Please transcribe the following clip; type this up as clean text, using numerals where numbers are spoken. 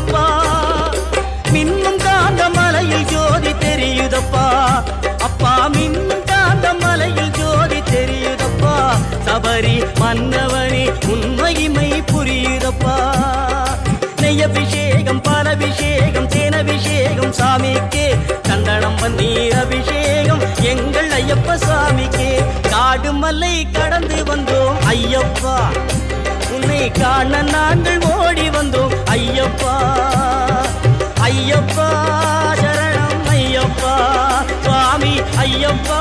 தெரியுதப்பா மின்னும் காந்த மலையில் ஜோதி தெரியுதப்பா அப்பா மின்னும் காந்த மலையில் ஜோதி தெரியுதப்பா சபரி மன்னவனே உண்மைமை புரியுதப்பா நெய்யபிஷேகம் பாலபிஷேகம் தேனபிஷேகம் சாமிக்கே சந்தனம் பன்னீர் அபிஷேகம் எங்கள் ஐயப்ப சாமிக்கே காடு மலை கடந்து வந்தோம் ஐயப்பா உன்னை காண நாங்கள் ஓடி வந்தோம் ஐயப்பா ஐயப்பா சரணம் ஐயப்பா சுவாமி ஐயப்பா